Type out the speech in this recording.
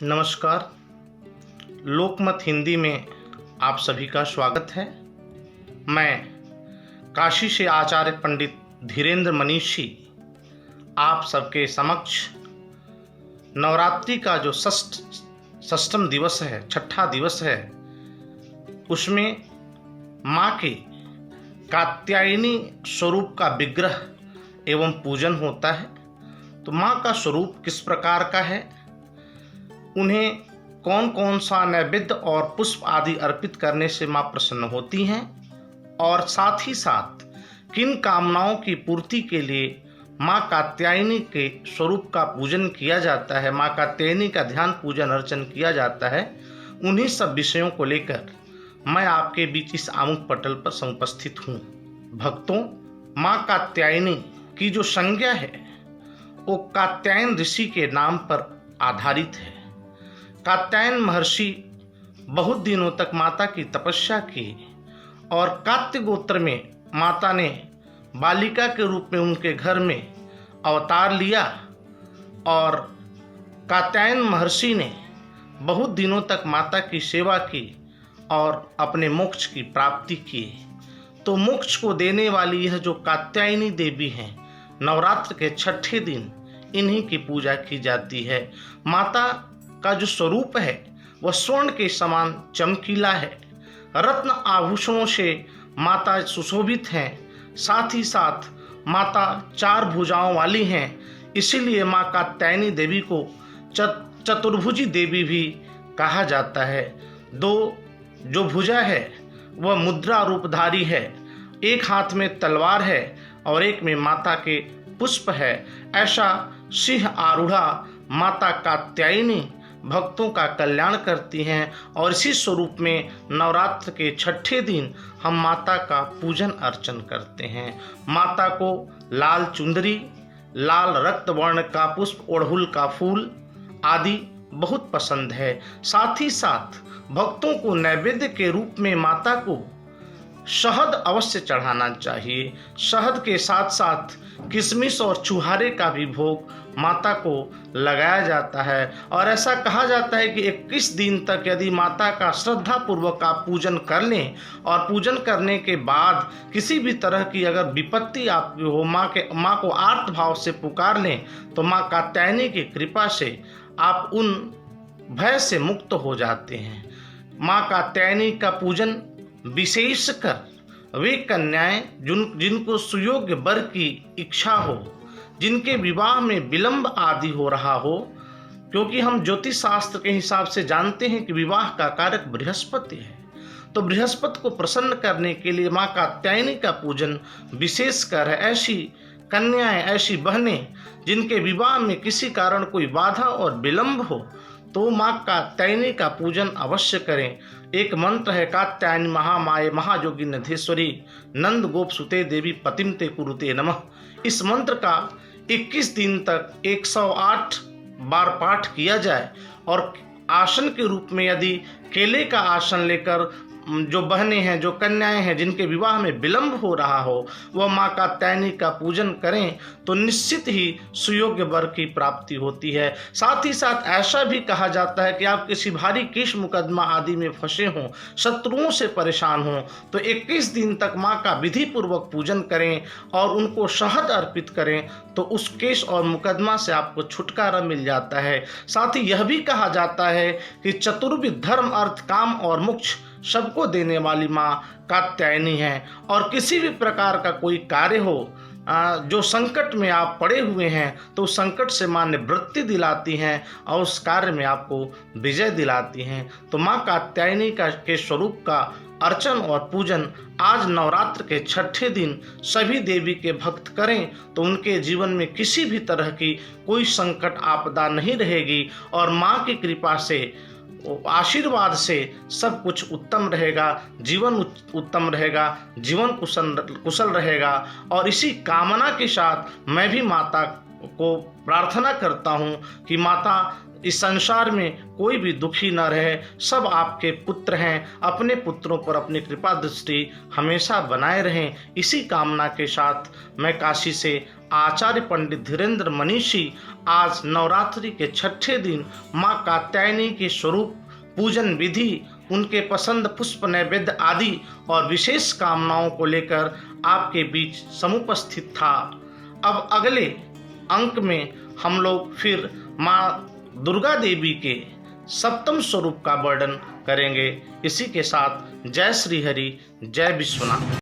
नमस्कार। लोकमत हिंदी में आप सभी का स्वागत है। मैं काशी से आचार्य पंडित धीरेन्द्र मनीषी आप सबके समक्ष नवरात्रि का जो षष्ठम दिवस है, छठा दिवस है, उसमें माँ के कात्यायनी स्वरूप का विग्रह एवं पूजन होता है। तो माँ का स्वरूप किस प्रकार का है, उन्हें कौन कौन सा नैवेद्य और पुष्प आदि अर्पित करने से माँ प्रसन्न होती हैं, और साथ ही साथ किन कामनाओं की पूर्ति के लिए माँ कात्यायनी के स्वरूप का पूजन किया जाता है, माँ कात्यायनी का ध्यान पूजन अर्चन किया जाता है, उन्हीं सब विषयों को लेकर मैं आपके बीच इस आमुख पटल पर समुपस्थित हूँ। भक्तों, माँ कात्यायनी की जो संज्ञा है वो कात्यायन ऋषि के नाम पर आधारित है। कात्यायन महर्षि बहुत दिनों तक माता की तपस्या की और कात्य गोत्र में माता ने बालिका के रूप में उनके घर में अवतार लिया और कात्यायन महर्षि ने बहुत दिनों तक माता की सेवा की और अपने मोक्ष की प्राप्ति की। तो मोक्ष को देने वाली यह जो कात्यायनी देवी हैं, नवरात्र के छठे दिन इन्हीं की पूजा की जाती है। माता का जो स्वरूप है वह स्वर्ण के समान चमकीला है। रत्न आभूषणों से माता सुशोभित हैं। साथ ही साथ माता चार भुजाओं वाली हैं। इसीलिए माँ कात्यायनी देवी को चतुर्भुजी देवी भी कहा जाता है। दो जो भुजा है वह मुद्रा रूपधारी है। एक हाथ में तलवार है और एक में माता के पुष्प है। ऐसा सिंह आरूढ़ा माता कात्यायनी भक्तों का कल्याण करती हैं। और इसी स्वरूप में नवरात्र के छठे दिन हम माता का पूजन अर्चन करते हैं। माता को लाल चुंदरी, लाल रक्त वर्ण का पुष्प, अड़हुल का फूल आदि बहुत पसंद है। साथ ही साथ भक्तों को नैवेद्य के रूप में माता को शहद अवश्य चढ़ाना चाहिए। शहद के साथ साथ किशमिश और छुहारे का भी भोग माता को लगाया जाता है। और ऐसा कहा जाता है कि 21 दिन तक यदि माता का श्रद्धा पूर्वक आप पूजन कर लें और पूजन करने के बाद किसी भी तरह की अगर विपत्ति आपकी हो, माँ को आर्त भाव से पुकार लें, तो माँ कात्यायनी की कृपा से आप उन भय से मुक्त हो जाते हैं। माँ कात्यायनी का पूजन विशेषकर वे कन्याएं जिनको सुयोग्य वर की इच्छा हो, जिनके विवाह में विलंब आदि हो रहा हो, क्योंकि हम ज्योतिष शास्त्र के हिसाब से जानते हैं कि विवाह का कारक बृहस्पति है। तो बृहस्पति को प्रसन्न करने के लिए माँ कात्यायनी का पूजन विशेषकर है। ऐसी कन्याएं, ऐसी बहनें जिनके विवाह में किसी कारण कोई बाधा और विलंब हो, तो माँ कात्यायनी का पूजन अवश्य करें। एक मंत्र है, कात्यायनी महामाये महायोगी नधेश्वरी नंद गोप सुते देवी पतिम ते कुरुते नमः। इस मंत्र का 21 दिन तक 108 बार पाठ किया जाए और आसन के रूप में यदि केले का आसन लेकर जो बहनें हैं, जो कन्याएं हैं, जिनके विवाह में विलंब हो रहा हो, वह माँ कात्यायनी का पूजन करें तो निश्चित ही सुयोग्य वर की प्राप्ति होती है। साथ ही साथ ऐसा भी कहा जाता है कि आप किसी भारी केस मुकदमा आदि में फंसे हों, शत्रुओं से परेशान हों, तो 21 दिन तक माँ का विधि पूर्वक पूजन करें और उनको शहद अर्पित करें, तो उस केस और मुकदमा से आपको छुटकारा मिल जाता है। साथ ही यह भी कहा जाता है कि चतुर्विध धर्म, अर्थ, काम और मोक्ष सबको देने वाली माँ कात्यायनी है। और किसी भी प्रकार का कोई कार्य हो, जो संकट में आप पड़े हुए हैं, तो उस संकट से माँ निवृत्ति दिलाती हैं और उस कार्य में आपको विजय दिलाती हैं। तो माँ कात्यायनी के स्वरूप का अर्चन और पूजन आज नवरात्र के छठे दिन सभी देवी के भक्त करें, तो उनके जीवन में किसी भी तरह की कोई संकट आपदा नहीं रहेगी और माँ की कृपा से, आशीर्वाद से सब कुछ उत्तम रहेगा, जीवन उत्तम रहेगा, जीवन कुशल रहेगा। और इसी कामना के साथ मैं भी माता को प्रार्थना करता हूँ कि माता इस संसार में कोई भी दुखी न रहे, सब आपके पुत्र हैं, अपने पुत्रों पर अपनी कृपा दृष्टि हमेशा बनाए रहें। इसी कामना के साथ मैं काशी से आचार्य पंडित धीरेन्द्र मनीषी आज नवरात्रि के छठे दिन मां कात्यायनी के स्वरूप पूजन विधि, उनके पसंद पुष्प नैवेद्य आदि और विशेष कामनाओं को लेकर आपके बीच समुपस्थित था। अब अगले अंक में हम लोग फिर मां दुर्गा देवी के सप्तम स्वरूप का वर्णन करेंगे। इसी के साथ जय श्री हरि, जय विश्वनाथ।